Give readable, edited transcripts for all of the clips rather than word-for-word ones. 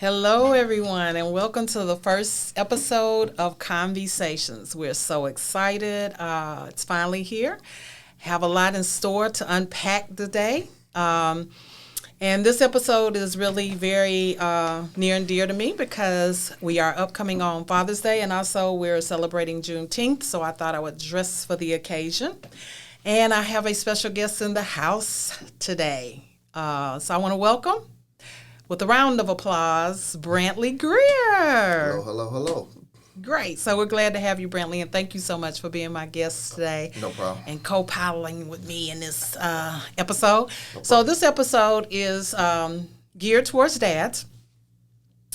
Hello, everyone, and welcome to the first episode of ConVeesations. We're so excited. It's finally here. Have a lot in store to unpack today. And this episode is really very near and dear to me because we are upcoming on Father's Day, and also we're celebrating Juneteenth, so I thought I would dress for the occasion. And I have a special guest in the house today. So I want to welcome, with a round of applause, Brantley Grier. Hello. Great. So we're glad to have you, Brantley, and thank you so much for being my guest today. No problem. And co-piloting with me in this episode. So this episode is geared towards dads.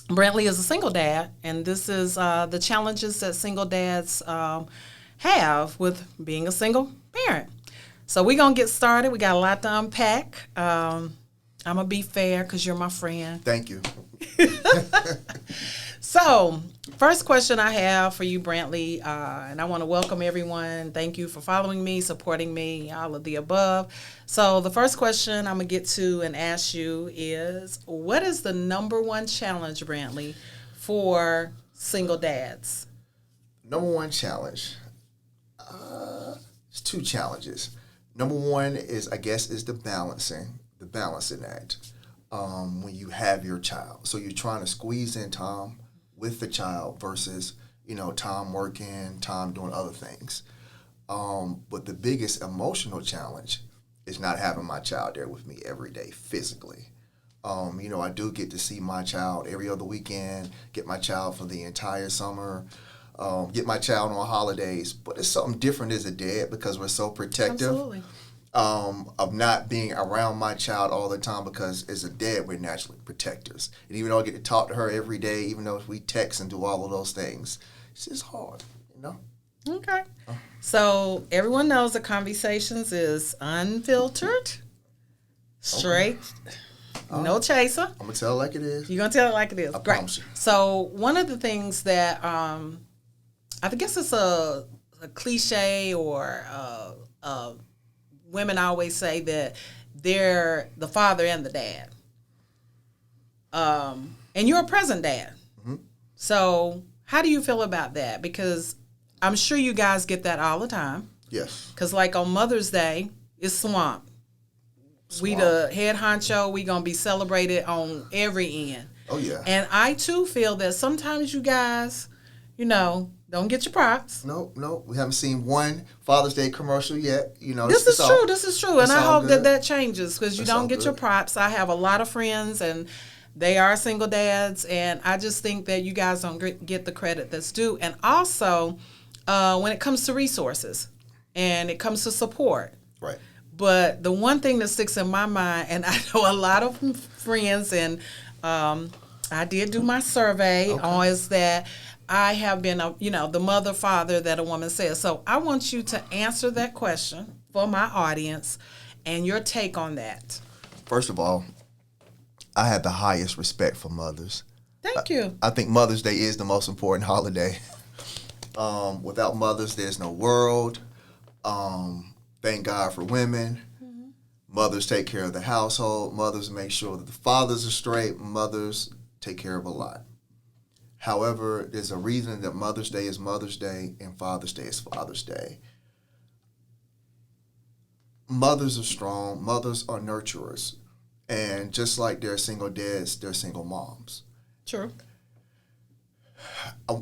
Brantley is a single dad, and this is the challenges that single dads have with being a single parent. So we're going to get started. We got a lot to unpack. I'm going to be fair because you're my friend. Thank you. So, first question I have for you, Brantley, and I want to welcome everyone. Thank you for following me, supporting me, all of the above. So, the first question I'm going to get to and ask you is, what is the number one challenge, Brantley, for single dads? Number one challenge. It's two challenges. Number one is the balancing act when you have your child. So you're trying to squeeze in time with the child versus, time working, time doing other things. But the biggest emotional challenge is not having my child there with me every day physically. I do get to see my child every other weekend, get my child for the entire summer, get my child on holidays. But it's something different as a dad because we're so protective. Absolutely. Of not being around my child all the time because as a dad, we're naturally protectors. And even though I get to talk to her every day, even though we text and do all of those things, it's just hard, Okay. So everyone knows that ConVeesations is unfiltered, straight, no chaser. I'm going to tell it like it is. You're going to tell it like it is. I Great. promise you. So one of the things that I guess it's a cliche or women always say that they're the father and the dad. And you're a present dad. Mm-hmm. So how do you feel about that? Because I'm sure you guys get that all the time. Yes. Because like on Mother's Day, it's swamped. We the head honcho, we going to be celebrated on every end. Oh, yeah. And I, too, feel that sometimes you guys, don't get your props. No. We haven't seen one Father's Day commercial yet. This is true. And I hope that changes because you It's don't all get your good. props. I have a lot of friends and they are single dads. And I just think that you guys don't get the credit that's due. And also, when it comes to resources and it comes to support. Right. But the one thing that sticks in my mind, and I know a lot of friends, and I did do my survey, is that I have been, the mother, father that a woman says. So I want you to answer that question for my audience and your take on that. First of all, I have the highest respect for mothers. Thank you. I think Mother's Day is the most important holiday. Without mothers, there's no world. Thank God for women. Mm-hmm. Mothers take care of the household. Mothers make sure that the fathers are straight. Mothers take care of a lot. However, there's a reason that Mother's Day is Mother's Day and Father's Day is Father's Day. Mothers are strong. Mothers are nurturers. And just like they're single dads, they're single moms. True. I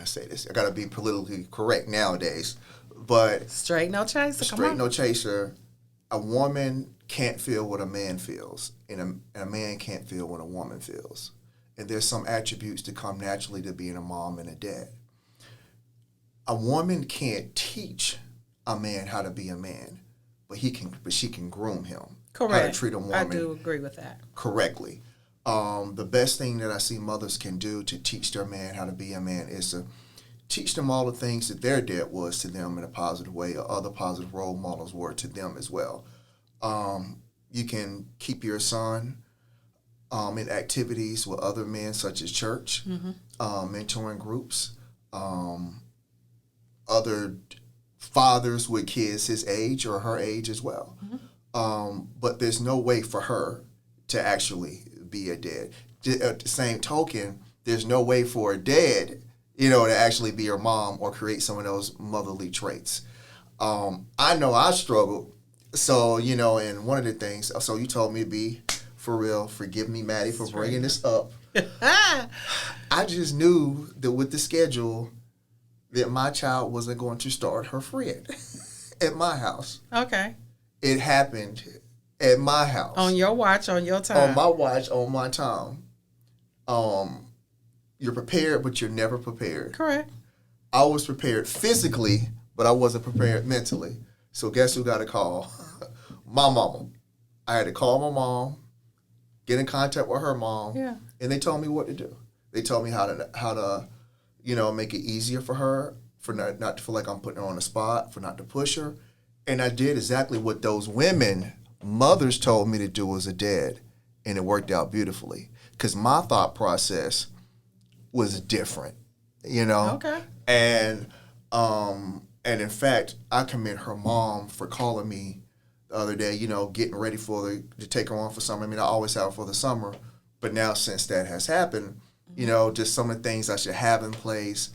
say this. I got to be politically correct nowadays. But Straight no chaser. straight no chaser. A woman can't feel what a man feels, and a man can't feel what a woman feels. And there's some attributes that come naturally to being a mom and a dad. A woman can't teach a man how to be a man, but she can groom him. Correct. How to treat a woman. I do agree with that. Correctly. The best thing that I see mothers can do to teach their man how to be a man is to teach them all the things that their dad was to them in a positive way, or other positive role models were to them as well. You can keep your son in activities with other men, such as church, mentoring groups, other fathers with kids his age or her age as well. But there's no way for her to actually be a dad. at the same token, there's no way for a dad, to actually be your mom or create some of those motherly traits. I know I struggled. So, and one of the things, so you told me to be for real, forgive me, Maddie, for bringing this up. I just knew that with the schedule that my child wasn't going to start her friend at my house. Okay. It happened at my house. On your watch, on your time. On my watch, on my time. You're prepared, but you're never prepared. Correct. I was prepared physically, but I wasn't prepared mentally. So guess who got a call? My mama. I had to call my mom, get in contact with her mom, and they told me what to do. They told me how to make it easier for her, for not to feel like I'm putting her on the spot, for not to push her. And I did exactly what those mothers told me to do as a dad, and it worked out beautifully. Because my thought process was different, Okay. And in fact, I commend her mom for calling me the other day, getting ready to take her on for summer. I mean, I always have her for the summer, but now since that has happened, just some of the things I should have in place,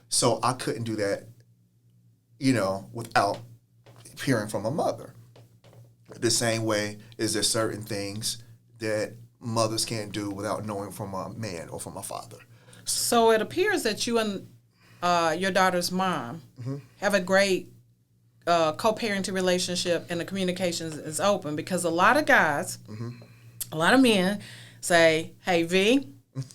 so I couldn't do that, without hearing from a mother. The same way is there certain things that mothers can't do without knowing from a man or from a father. So it appears that you and your daughter's mom have a great co-parenting relationship, and the communication is open, because a lot of guys, a lot of men say, hey, V,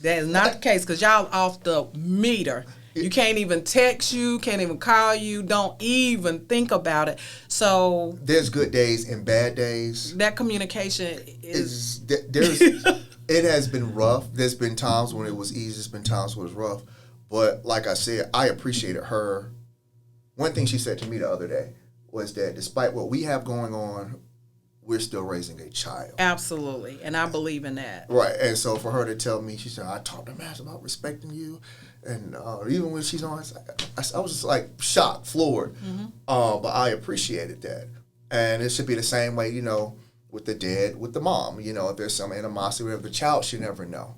that is not the case, because y'all off the meter. You can't even text you, can't even call you, don't even think about it. So there's good days and bad days. That communication is it has been rough. There's been times when it was easy, there's been times when it was rough. But like I said, I appreciated her. One thing she said to me the other day was that despite what we have going on, we're still raising a child. Absolutely. And I believe in that. Right. And so for her to tell me, she said, I talked to Max about respecting you. And even when she's on, I was just like shocked, floored. But I appreciated that. And it should be the same way, with the dad, with the mom. If there's some animosity, whatever, the child should never know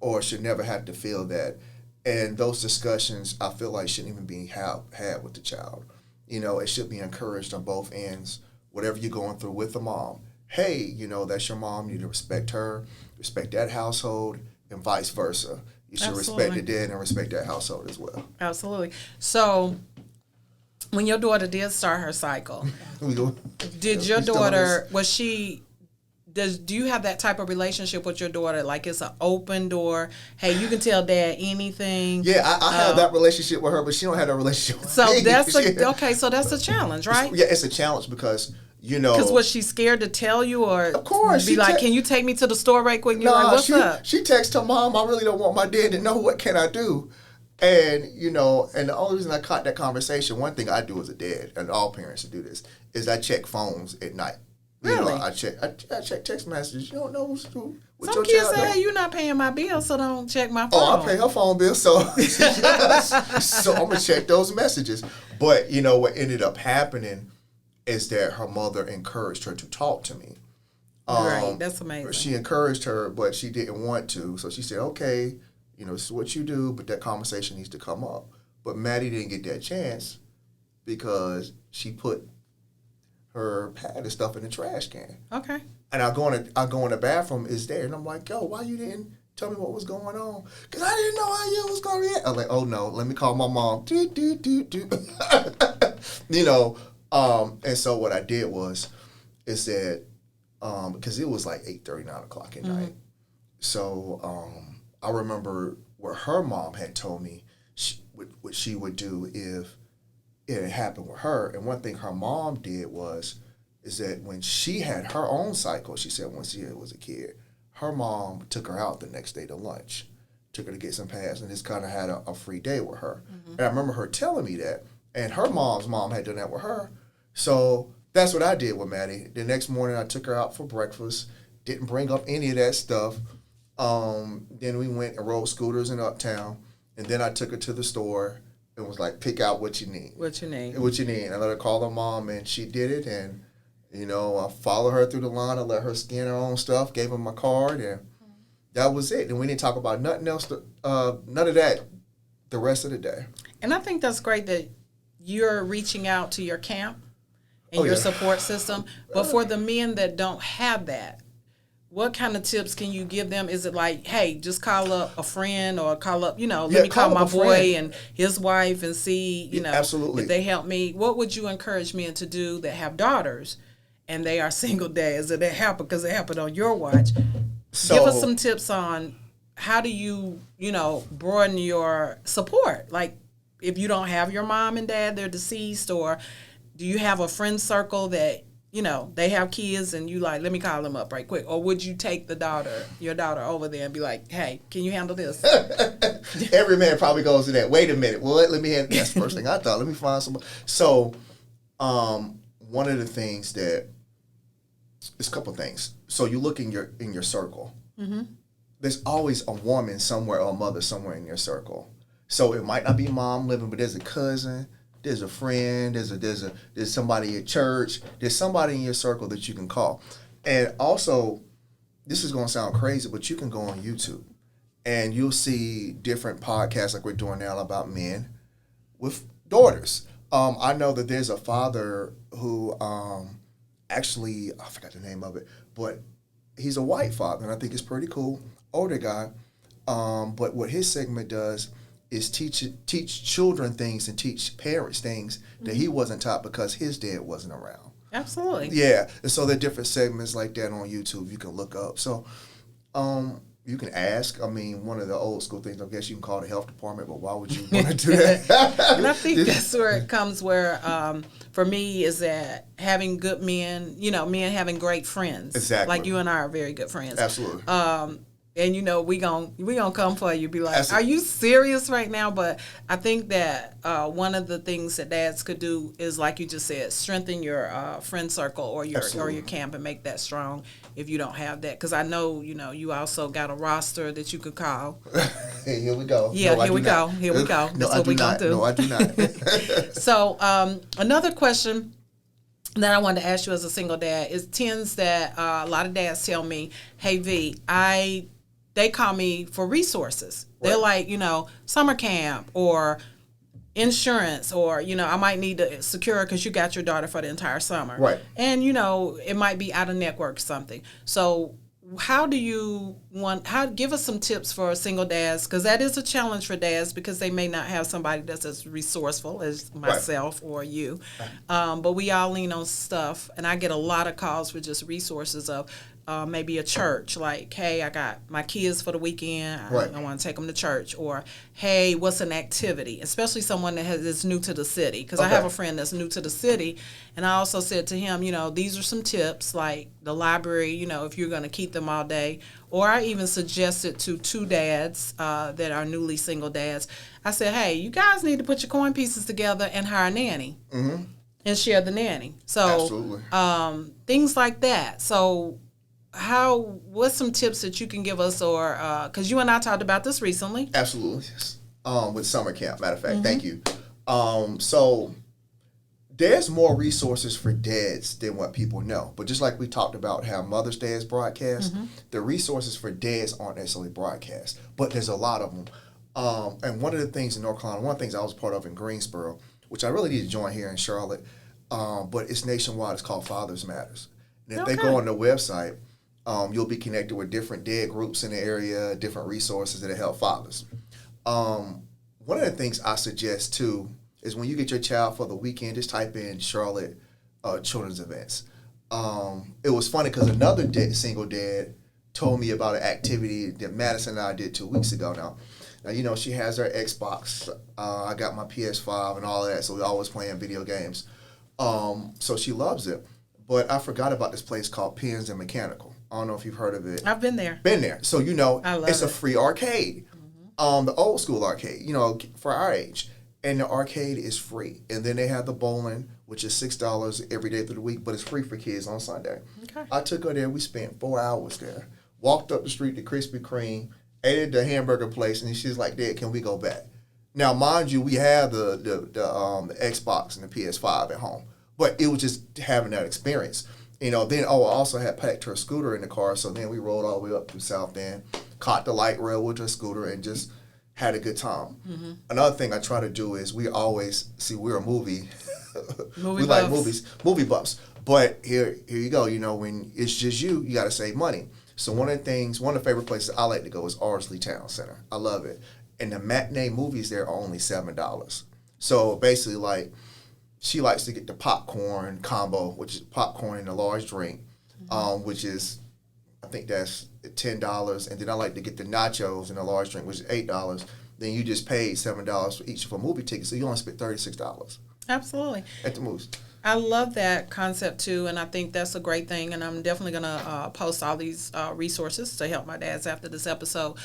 or should never have to feel that. And those discussions, I feel like, shouldn't even be had with the child. It should be encouraged on both ends. Whatever you're going through with the mom, hey, that's your mom. You need to respect her, respect that household, and vice versa. You should respect the dad and respect that household as well. Absolutely. So, when your daughter did start her cycle, did your daughter, do you have that type of relationship with your daughter? Like it's an open door. Hey, you can tell dad anything. Yeah, I have that relationship with her, but she don't have that relationship with me. So that's a challenge, right? It's a challenge because, Because was she scared to tell you, or of course, be like, can you take me to the store right quick? And you're like, what's up? She texts her mom, I really don't want my dad to know, what can I do? And, and the only reason I caught that conversation, one thing I do as a dad, and all parents should do this, is I check phones at night. Really? I check text messages. You don't know what Some your kids child say, know. hey, you're not paying my bill, so don't check my phone. Oh, I pay her phone bill, so so I'm going to check those messages. But, what ended up happening is that her mother encouraged her to talk to me. Right, that's amazing. She encouraged her, but she didn't want to. So she said, okay, this is what you do, but that conversation needs to come up. But Maddie didn't get that chance because she put her pad and stuff in the trash can. Okay. And I go in the bathroom, it's there, and I'm like, yo, why you didn't tell me what was going on? Because I didn't know how you was going to react. I was like, oh no, let me call my mom. And so what I did is that, because it was like 8:30, 9 o'clock at night. So I remember what her mom had told me what she would do if it had happened with her. And one thing her mom did is that when she had her own cycle, she said when she was a kid, her mom took her out the next day to lunch, took her to get some pads, and just kind of had a free day with her. And I remember her telling me that, and her mom's mom had done that with her. So that's what I did with Maddie. The next morning, I took her out for breakfast, didn't bring up any of that stuff. Then we went and rode scooters in Uptown, and then I took her to the store and was like, pick out what you need. What you need. I let her call her mom, and she did it, and, I followed her through the line. I let her scan her own stuff, gave her my card, and That was it. And we didn't talk about nothing else, none of that the rest of the day. And I think that's great that you're reaching out to your camp and your support system. But for the men that don't have that, what kind of tips can you give them? Is it like, hey, just call up a friend or call up, let me call my boy and his wife and see, absolutely, if they help me? What would you encourage men to do that have daughters and they are single dads and they happen because it happened on your watch? So, give us some tips on how do you, broaden your support? Like, if you don't have your mom and dad, they're deceased, or do you have a friend circle that, they have kids and you like, let me call them up right quick? Or would you take your daughter over there and be like, hey, can you handle this? Every man probably goes to that. Wait a minute. Well, let me handle that's the first thing I thought. Let me find someone. So, one of the things that, there's a couple things. So you look in your circle. Mm-hmm. There's always a woman somewhere or a mother somewhere in your circle. So it might not be mom living, but there's a cousin, there's a friend, there's somebody at church, there's somebody in your circle that you can call. And also, this is going to sound crazy, but you can go on YouTube and you'll see different podcasts like we're doing now about men with daughters. I know that there's a father who actually, I forgot the name of it, but he's a white father, and I think it's pretty cool, older guy. But what his segment does is teach children things and teach parents things that he wasn't taught because his dad wasn't around. Absolutely. Yeah, and so there are different segments like that on YouTube you can look up. So you can ask. I mean, one of the old school things, I guess you can call the health department, but why would you want to do that? And I think that's where it comes where, for me, is that having good men, men having great friends. Exactly. Like you and I are very good friends. Absolutely. And we gonna come for you. Be like, Absolutely. Are you serious right now? But I think that one of the things that dads could do is, like you just said, strengthen your friend circle or your camp and make that strong. If you don't have that, because I know you also got a roster that you could call. Hey, here we go. Yeah, no, here we go. Here we go. No, That's what we're gonna do. No, I do not. So another question that I wanted to ask you as a single dad is tends that a lot of dads tell me, "Hey V, they call me for resources. Right. They're like, summer camp or insurance or, I might need to secure because you got your daughter for the entire summer. Right. And, it might be out of network or something. So how do you give us some tips for single dads? Because that is a challenge for dads because they may not have somebody that's as resourceful as myself or you. But we all lean on stuff. And I get a lot of calls for just resources of, maybe a church, like, hey, I got my kids for the weekend. I want to take them to church. Or, hey, what's an activity? Especially someone that is new to the city. Because I have a friend that's new to the city. And I also said to him, these are some tips, like the library, if you're going to keep them all day. Or I even suggested to two dads that are newly single dads. I said, hey, you guys need to put your coin pieces together and hire a nanny. Mm-hmm. And share the nanny. So, things like that. So, what's some tips that you can give us, or because you and I talked about this recently? Absolutely, yes. With summer camp. Matter of fact, thank you. So there's more resources for dads than what people know. But just like we talked about how Mother's Day is broadcast, the resources for dads aren't necessarily broadcast, but there's a lot of them. And one of the things in North Carolina, one of the things I was part of in Greensboro, which I really need to join here in Charlotte, but it's nationwide. It's called Fathers Matters. And if they go on the website, you'll be connected with different dad groups in the area, different resources that help fathers. One of the things I suggest, too, is when you get your child for the weekend, just type in Charlotte children's events. It was funny because another single dad told me about an activity that Madison and I did 2 weeks ago now. She has her Xbox. I got my PS5 and all of that, so we're always playing video games. So she loves it. But I forgot about this place called Pins and Mechanical. I don't know if you've heard of it. I've been there. Been there. So, it's a free arcade. Mm-hmm. The old school arcade, for our age. And the arcade is free. And then they have the bowling, which is $6 every day through the week, but it's free for kids on Sunday. Okay. I took her there. We spent 4 hours there. Walked up the street to Krispy Kreme, ate at the hamburger place, and she's like, Dad, can we go back? Now, mind you, we have the Xbox and the PS5 at home. But it was just having that experience. Then I also had packed her scooter in the car, so then we rolled all the way up to South End, caught the light rail with her scooter and just had a good time. Another thing I try to do is we're a movie. Movie we buffs. like movie buffs. But here you go. You know, when it's just you got to save money. So one of the favorite places I like to go is Ardsley Town Center. I love it. And the matinee movies there are only $7. So basically, like, she likes to get the popcorn combo, which is popcorn and a large drink, which is, I think that's $10. And then I like to get the nachos and a large drink, which is $8. Then you just paid $7 for each of a movie ticket, so you only spent $36. Absolutely. At the movies. I love that concept too, and I think that's a great thing. And I'm definitely gonna post all these resources to help my dads after this episode.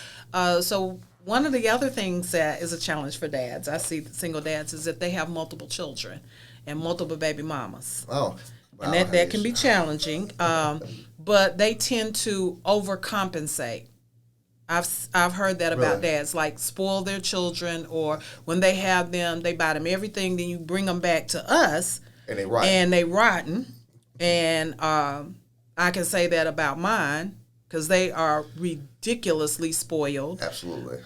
So one of the other things that is a challenge for dads, I see single dads, is that they have multiple children and multiple baby mamas. Oh, wow. And that can be challenging, but they tend to overcompensate. I've heard that about Really? dads, like spoil their children, or when they have them, they buy them everything, then you bring them back to us. And they rotten. And they rotten. And I can say that about mine because they are ridiculously spoiled. Absolutely.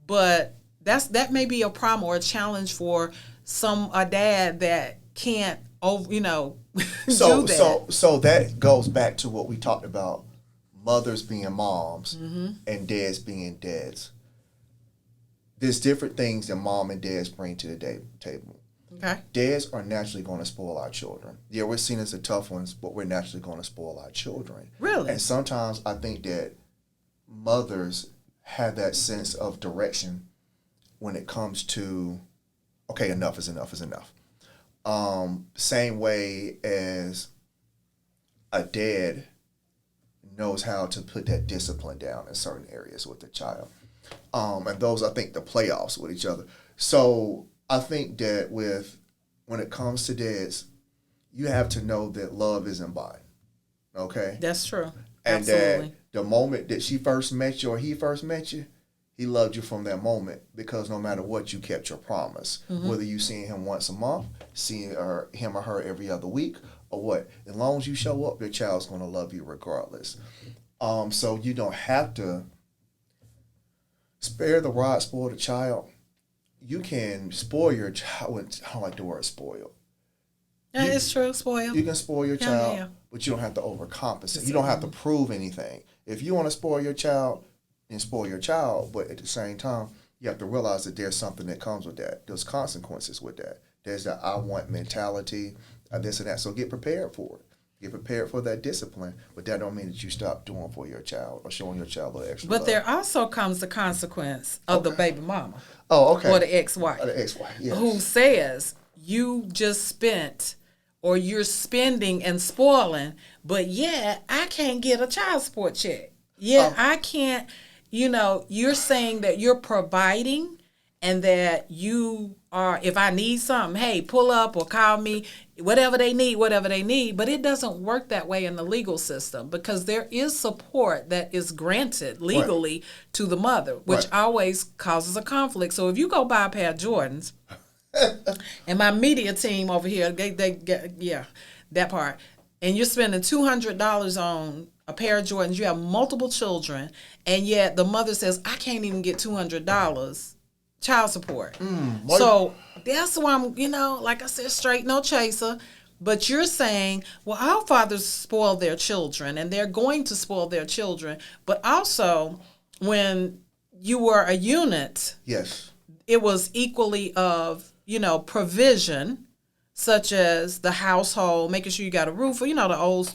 But that may be a problem or a challenge for a dad that can't, do that. So that goes back to what we talked about: mothers being moms and dads being dads. There's different things that mom and dads bring to the table. Okay. Dads are naturally going to spoil our children. Yeah, we're seen as the tough ones, but we're naturally going to spoil our children. Really? And sometimes I think that mothers have that sense of direction when it comes to, okay, enough is enough is enough. Same way as a dad knows how to put that discipline down in certain areas with the child. And those, I think, the playoffs with each other. So I think that when it comes to dads, you have to know that love isn't blind. Okay? That's true. And Absolutely. that the moment that she first met you or he first met you, he loved you from that moment, because no matter what, you kept your promise. Whether you seeing him once a month, seeing him or her every other week, or what. As long as you show up, your child's going to love you regardless. So you don't have to spare the rod, spoil the child. You can spoil your child. I don't like the word spoil. Yeah, it's true. Spoil. You can spoil your child, yeah. but you don't have to overcompensate. You don't have to prove anything. If you want to spoil your child, then spoil your child. But at the same time, you have to realize that there's something that comes with that. There's consequences with that. There's that I want mentality, this and that. So get prepared for it. Get prepared for that discipline, but that don't mean that you stop doing for your child or showing your child a little extra But love. there also comes the consequence of the baby mama. Oh, okay. Or the ex-wife. Or the ex-wife, yes. Who says you just spent or you're spending and spoiling, but I can't get a child support check. I can't, you're saying that you're providing and that you are, if I need something, hey, pull up or call me, whatever they need, but it doesn't work that way in the legal system, because there is support that is granted legally to the mother, which always causes a conflict. So if you go buy a pair of Jordans, and my media team over here, they that part, and you're spending $200 on a pair of Jordans, you have multiple children, and yet the mother says, I can't even get $200 child support. So that's why I'm, like I said, straight no chaser. But you're saying, well, our fathers spoil their children, and they're going to spoil their children. But also, when you were a unit, yes, it was equally of, provision, such as the household, making sure you got a roof, the old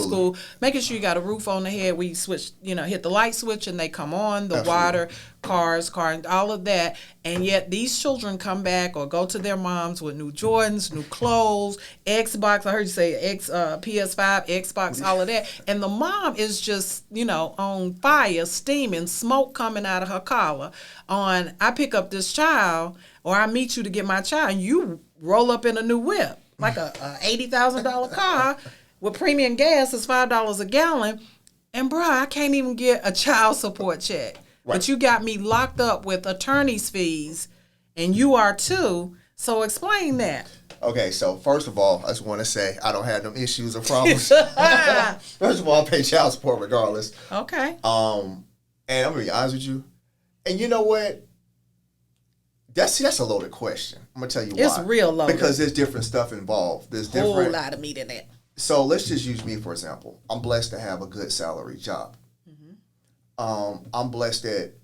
school, making sure you got a roof on the head. We switch, hit the light switch and they come on, the water, car, all of that. And yet these children come back or go to their moms with new Jordans, new clothes, Xbox. I heard you say PS5, Xbox, all of that. And the mom is just, on fire, steaming, smoke coming out of her collar on, I pick up this child or I meet you to get my child, and you roll up in a new whip, like a $80,000 car with premium gas is $5 a gallon. And bruh, I can't even get a child support check. Right. But you got me locked up with attorney's fees, and you are too. So explain that. Okay, so first of all, I just want to say I don't have no issues or problems. First of all, I pay child support regardless. Okay. And I'm gonna be honest with you. And you know what? That's a loaded question. I'm gonna tell you why. It's real loaded. Because there's different stuff involved. There's whole different lot of meat in it. So let's just use me for example. I'm blessed to have a good salary job. I'm blessed that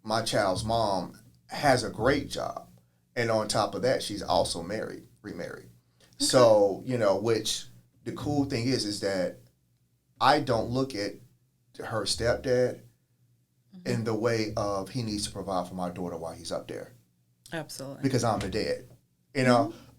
my child's mom has a great job, and on top of that, she's also remarried. Okay. So which the cool thing is that I don't look at her stepdad in the way of he needs to provide for my daughter while he's up there. Absolutely. Because I'm the dad,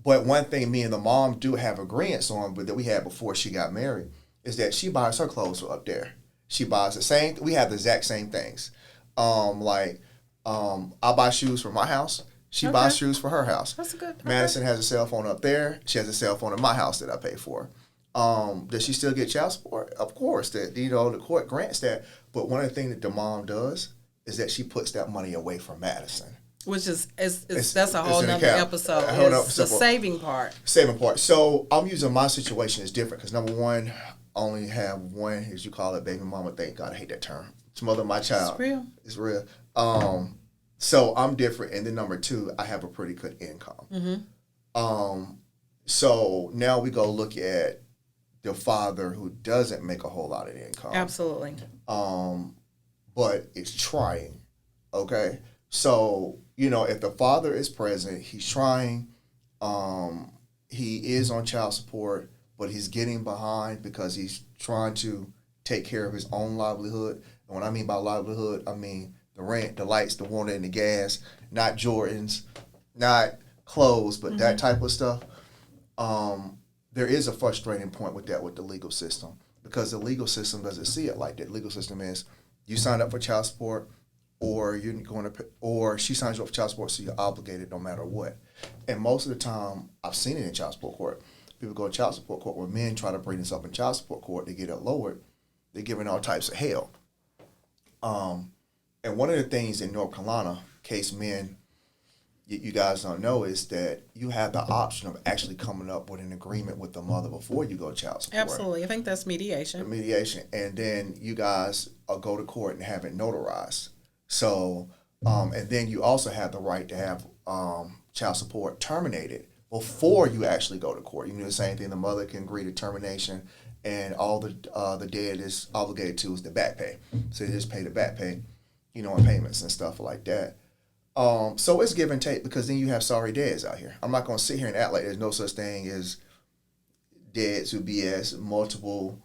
But one thing me and the mom do have agreements on, but that we had before she got married, is that she buys her clothes up there. She buys the same. We have the exact same things. I buy shoes for my house. She buys shoes for her house. That's good. Madison has a cell phone up there. She has a cell phone in my house that I pay for. Does she still get child support? Of course. That the court grants that. But one of the things that the mom does is that she puts that money away from Madison. Which that's a whole nother episode. It's the saving part. Saving part. So I'm using my situation is different because number one, I only have one, as you call it, baby mama. Thank God, I hate that term. To mother my child. It's real. It's real. So I'm different. And then number two, I have a pretty good income. So now we go look at the father who doesn't make a whole lot of income. Absolutely. But it's trying. Okay. So, if the father is present, he's trying, he is on child support, but he's getting behind because he's trying to take care of his own livelihood. And what I mean by livelihood, I mean the rent, the lights, the water, and the gas, not Jordans, not clothes, but that type of stuff. There is a frustrating point with that with the legal system because the legal system doesn't see it like that. The legal system is you signed up for child support, or you're going to, or she signs you up for child support, so you're obligated no matter what. And most of the time, I've seen it in child support court. People go to child support court where men try to bring this up in child support court. They get it lowered. They're giving all types of hell. And one of the things in North Carolina, in case men, you guys don't know, is that you have the option of actually coming up with an agreement with the mother before you go to child support. Absolutely. I think that's mediation. Mediation. And then you guys go to court and have it notarized. So, and then you also have the right to have child support terminated before you actually go to court. You can do the same thing. The mother can agree to termination, and all the dad is obligated to is the back pay. So they just pay the back pay, on payments and stuff like that. So it's give and take because then you have sorry dads out here. I'm not going to sit here and act like there's no such thing as dads who BS, multiple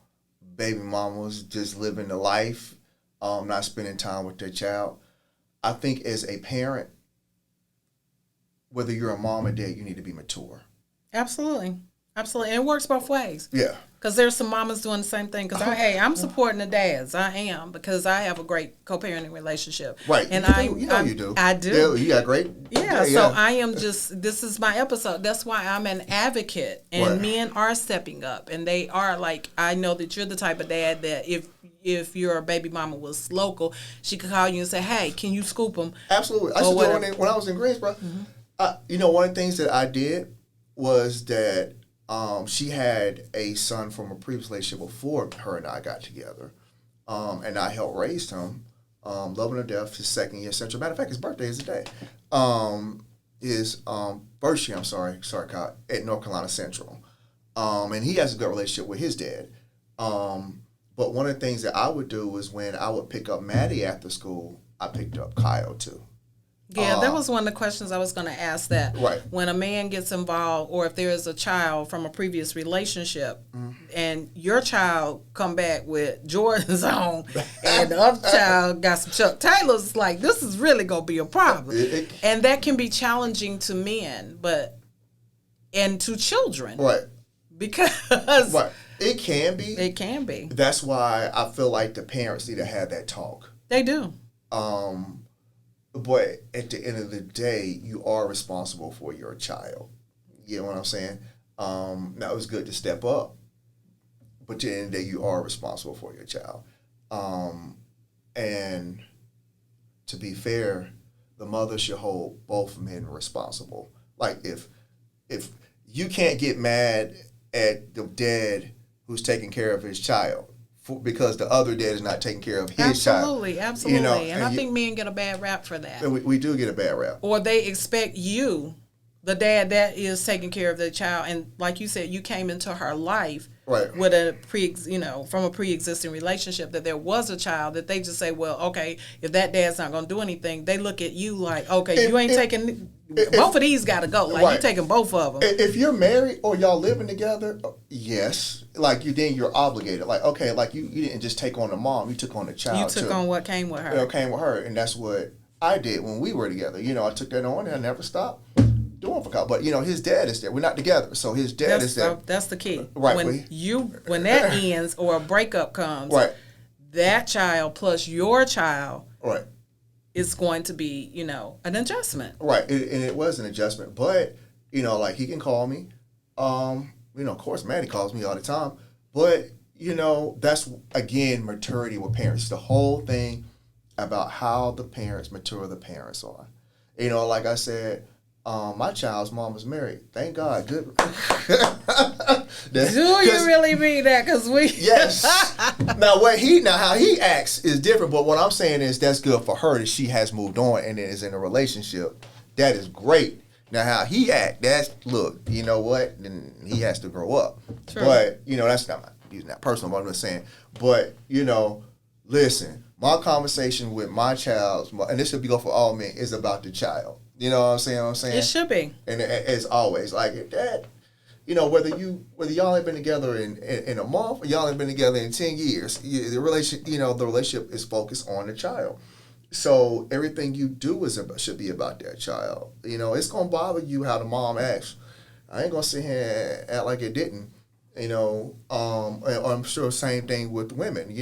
baby mamas just living the life, not spending time with their child. I think as a parent, whether you're a mom or dad, you need to be mature. Absolutely. Absolutely. And it works both ways. Yeah. Because there's some mamas doing the same thing. Because, I'm supporting the dads. I am. Because I have a great co-parenting relationship. Right. And you do. I do. Yeah, you got great. Yeah. So I am this is my episode. That's why I'm an advocate. And men are stepping up. And they are like, I know that you're the type of dad that if your baby mama was local, she could call you and say, hey, can you scoop them? Absolutely. I used to do it when I was in Greensboro. One of the things that I did was that she had a son from a previous relationship before her and I got together. And I helped raise him, loving to death, his second year Central. Matter of fact, his birthday is today. His first year, Kyle, at North Carolina Central. And he has a good relationship with his dad. But one of the things that I would do was when I would pick up Maddie after school, I picked up Kyle too. Yeah, that was one of the questions I was going to ask that. Right. When a man gets involved or if there is a child from a previous relationship and your child come back with Jordans on and the other child got some Chuck Taylors, like, this is really going to be a problem. And that can be challenging to men and to children. Right. Because... Right. It can be. It can be. That's why I feel like the parents need to have that talk. They do. But at the end of the day, you are responsible for your child. You know what I'm saying? Now, it's good to step up, but at the end of the day, you are responsible for your child. And to be fair, the mother should hold both men responsible. Like, if you can't get mad at the dad who's taking care of his child because the other dad is not taking care of his Absolutely, child. absolutely. You know, and I think men get a bad rap for that. we do get a bad rap. Or they expect you, the dad that is taking care of the child, and like you said, you came into her life Right. with a from a pre-existing relationship, that there was a child, that they just say, well, okay, if that dad's not going to do anything, they look at you like, okay, you ain't taking, both of these got to go. Like, right. you taking both of them. If you're married or y'all living together, yes, like then you're obligated. Like, okay, like you didn't just take on the mom, you took on the child. You took too. on what came with her. It came with her, and that's what I did when we were together. You know, I took that on, and I never stopped doing for God. But you know, his dad is there. We're not together, so his dad is there. That's the key. Right. When that ends or a breakup comes, right. that child plus your child, right, is going to be, an adjustment. Right, and it was an adjustment. But like he can call me. Of course, Maddie calls me all the time. But that's again maturity with parents. The whole thing about how the parents mature the parents are. Like I said. My child's mom was married. Thank God. Good. Do you really mean that? Because we. Yes. Now how he acts is different. But what I'm saying is that's good for her that she has moved on and is in a relationship. That is great. Now how he act, look. You know what? Then he has to grow up. True. But that's not using that personal. But I'm just saying. But listen. My conversation with my child, and this should be go for all men, is about the child. You know what I'm saying? It should be. And as always, like that, whether y'all have been together in a month or y'all have been together in 10 years, the relationship is focused on the child. So everything you do should be about that child. It's gonna bother you how the mom acts. I ain't gonna sit here and act like it didn't. I'm sure same thing with women.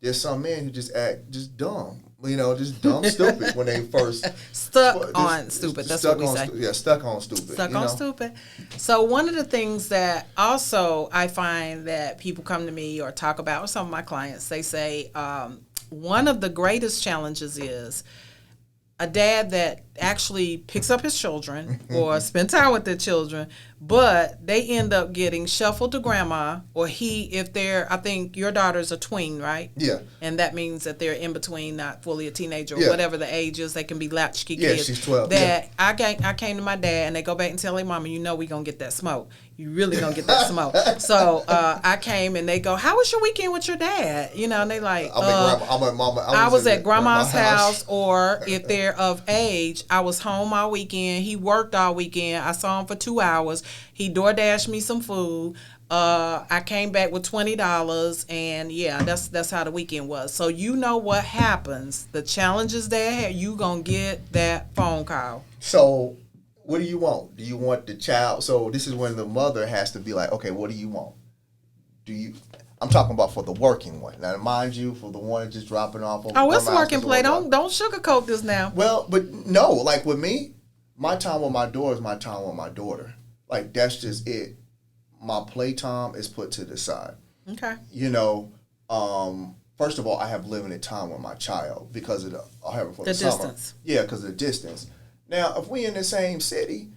There's some men who just act just dumb. Just dumb stupid when they first stuck on stupid. That's what we say. Stuck on stupid. Stuck on stupid. So one of the things that also I find that people come to me or talk about with some of my clients, they say one of the greatest challenges is a dad that actually picks up his children or spend time with their children, but they end up getting shuffled to grandma, or I think your daughter's a tween, right? Yeah. And that means that they're in between, not fully a teenager or whatever the age is. They can be latchkey kids. Yeah, she's 12. That I came to my dad and they go back and tell their mama, we gonna get that smoke. You really gonna get that smoke. So I came and they go, how was your weekend with your dad? And they like, I was at grandma's house, or if they're of age, I was home all weekend. He worked all weekend. I saw him for 2 hours. He DoorDashed me some food. I came back with $20, and that's how the weekend was. So what happens? The challenges they have, you gonna get that phone call. So what do you want? Do you want the child? So this is when the mother has to be like, okay, what do you want? I'm talking about for the working one. Now, mind you, for the one just dropping off. It's a working play. Don't sugarcoat this now. Well, but no, like with me, my time with my daughter is my time with my daughter. Like that's just it. My playtime is put to the side. Okay. First of all, I have limited time with my child because of the distance. Yeah, because of the distance. Now, if we in the same city,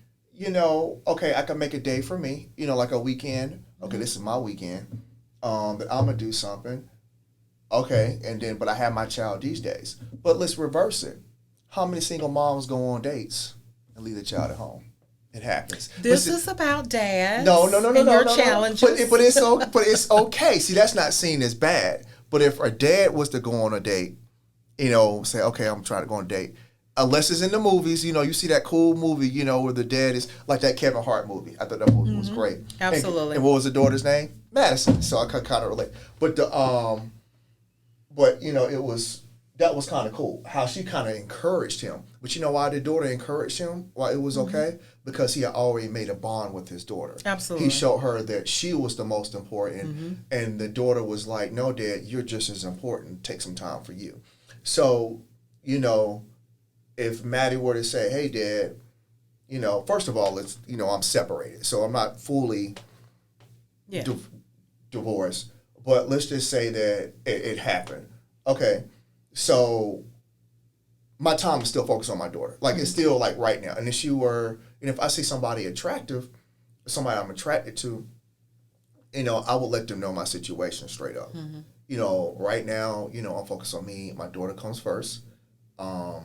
okay, I can make a day for me, like a weekend. Okay, this is my weekend. That I'm gonna do something. Okay, but I have my child these days. But let's reverse it. How many single moms go on dates and leave the child at home? It happens. This is about dads. No. And your challenges. But it's okay. See, that's not seen as bad. But if a dad was to go on a date, say, okay, I'm trying to go on a date. Unless it's in the movies, you see that cool movie, where the dad is like that Kevin Hart movie. I thought that movie was great. Absolutely. And what was the daughter's name? Madison. So I could kind of relate. But that was kind of cool. How she kind of encouraged him. But why the daughter encouraged him? Why it was okay? Because he had already made a bond with his daughter. Absolutely. He showed her that she was the most important, and the daughter was like, "No, Dad, you're just as important. Take some time for you." So, if Maddie were to say, "Hey, Dad," first of all, it's I'm separated, so I'm not fully divorced. But let's just say that it happened. Okay, so my time is still focused on my daughter. Like it's still like right now. And if I see somebody attractive, somebody I'm attracted to, I would let them know my situation straight up. Right now, I'm focused on me. My daughter comes first. I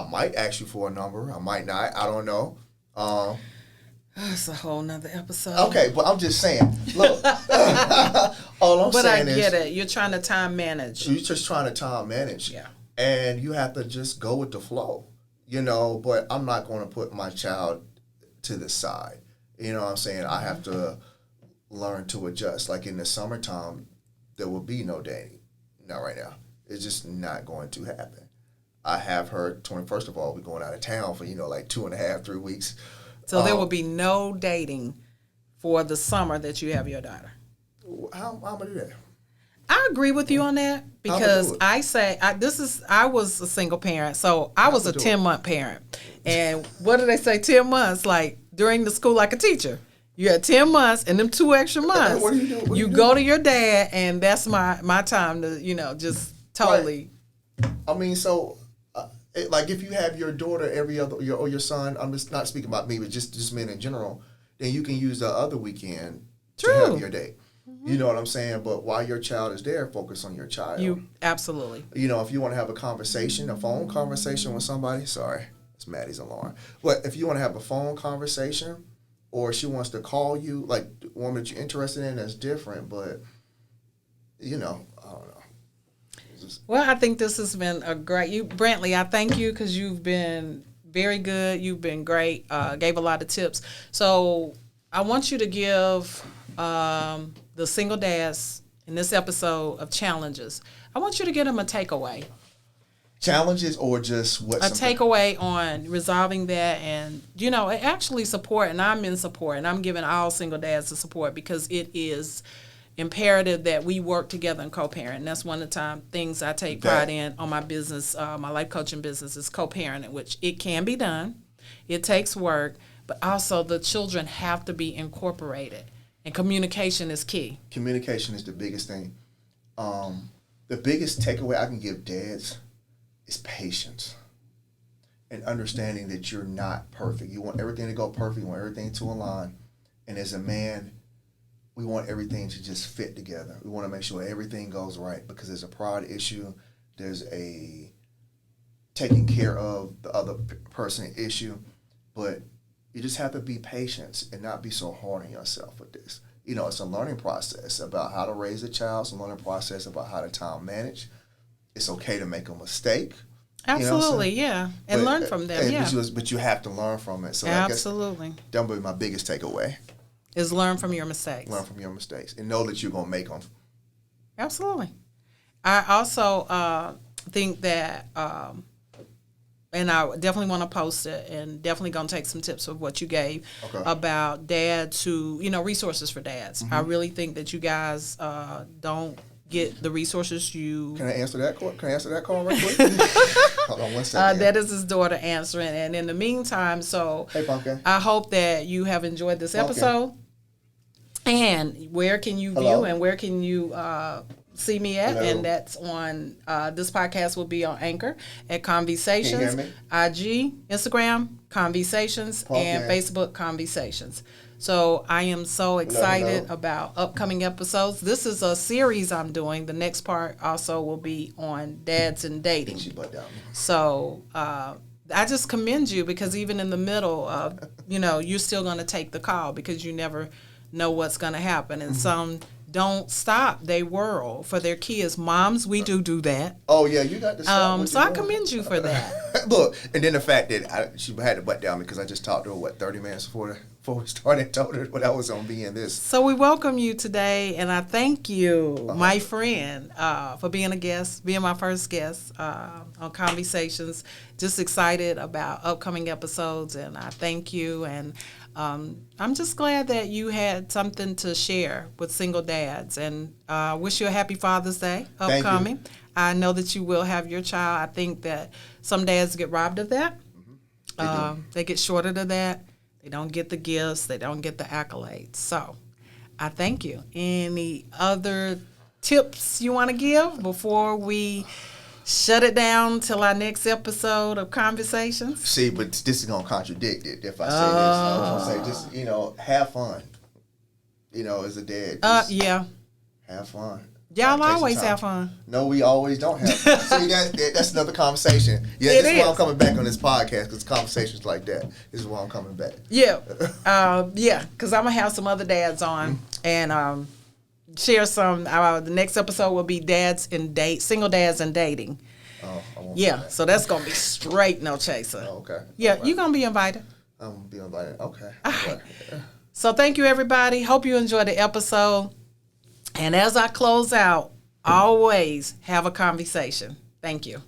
might ask you for a number. I might not. I don't know. That's a whole nother episode. Okay, but I'm just saying. Look, all I'm but saying is, I get it. You're trying to time manage. you're just trying to time manage. Yeah. And you have to just go with the flow, But I'm not going to put my child to the side. You know what I'm saying? I have to learn to adjust. Like in the summertime, there will be no dating. Not right now. It's just not going to happen. I have heard, first of all, we're going out of town for, like 2.5, 3 weeks. So there will be no dating for the summer that you have your daughter. How am I going to do that? I agree with you on that because I was a single parent, so I was a 10-month parent. And what do they say, 10 months? Like during the school like a teacher. You had 10 months and them 2 extra months. What do you do? You go to your dad and that's my time to, just totally. Right. I mean, so like if you have your daughter every other, or your son, I'm just not speaking about me, but just men in general, then you can use the other weekend to have your date. You know what I'm saying? But while your child is there, focus on your child. Absolutely. If you want to have a conversation, a phone conversation with somebody, sorry, it's Maddie's alarm. But if you want to have a phone conversation or she wants to call you, like the one that you're interested in, that's different. But, I don't know. Well, I think this has been a great, Brantley, I thank you because you've been very good. You've been great. Gave a lot of tips. So I want you to give the single dads in this episode of challenges, I want you to give them a takeaway. Challenges or just what? A takeaway on resolving that and, actually support. And I'm in support. And I'm giving all single dads the support because it is imperative that we work together and co-parent. And that's one of the things I take pride in on my business, my life coaching business is co-parenting, which it can be done. It takes work. But also the children have to be incorporated. And communication is key. Communication is the biggest thing. The biggest takeaway I can give dads is patience and understanding that you're not perfect. You want everything to go perfect. You want everything to align. And as a man, we want everything to just fit together. We want to make sure everything goes right because there's a pride issue. There's a taking care of the other person issue. But you just have to be patient and not be so hard on yourself with this. It's a learning process about how to raise a child. It's a learning process about how to time manage. It's okay to make a mistake. Absolutely, yeah. And learn from them, yeah. But you have to learn from it. So absolutely. I guess that would be my biggest takeaway. Is learn from your mistakes. Learn from your mistakes and know that you're going to make them. Absolutely. I also think that... and I definitely want to post it and definitely going to take some tips of what you gave about dads who, resources for dads. Mm-hmm. I really think that you guys don't get the resources you... Can I answer that call? Real quick? Hold on 1 second. That is his daughter answering. And in the meantime, hey, Pumpkin. I hope that you have enjoyed this episode. And where can you Hello? view and where can you... see me at, Hello. and that's on, this podcast will be on Anchor at ConVeesations, IG, Instagram, ConVeesations, and Facebook, ConVeesations. So I am so excited about upcoming episodes. This is a series I'm doing. The next part also will be on dads and dating. So I just commend you because even in the middle of, you're still going to take the call because you never know what's going to happen. And some don't stop. They whirl for their kids. Moms, we do that. Oh, yeah, you got to stop. So I commend you for that. Look, and then the fact that she had to butt down me because I just talked to her, 30 minutes before we started, told her what I was going to be in this. So we welcome you today, and I thank you, my friend, for being a guest, being my first guest on ConVeesations. Just excited about upcoming episodes, and I thank you, and I'm just glad that you had something to share with single dads, and wish you a happy Father's Day upcoming. I know that you will have your child. I think that some dads get robbed of that. Mm-hmm. They get shorted of that. They don't get the gifts. They don't get the accolades. So I thank you. Any other tips you want to give before we shut it down till our next episode of ConVeesations? See, but this is going to contradict it if I say this. I was going to say, just, have fun. As a dad. Yeah. Have fun. Y'all always have fun. No, we always don't have fun. See, that's another conversation. Yeah, this is why I'm coming back on this podcast, because conversations like that. This is why I'm coming back. Yeah. Because I'm going to have some other dads on and share some. The next episode will be single dads and dating. Oh, so that's going to be straight no chaser. Oh, okay. Yeah, you're going to be invited. I'm going to be invited. Okay. All right. So thank you, everybody. Hope you enjoyed the episode. And as I close out, always have a conversation. Thank you.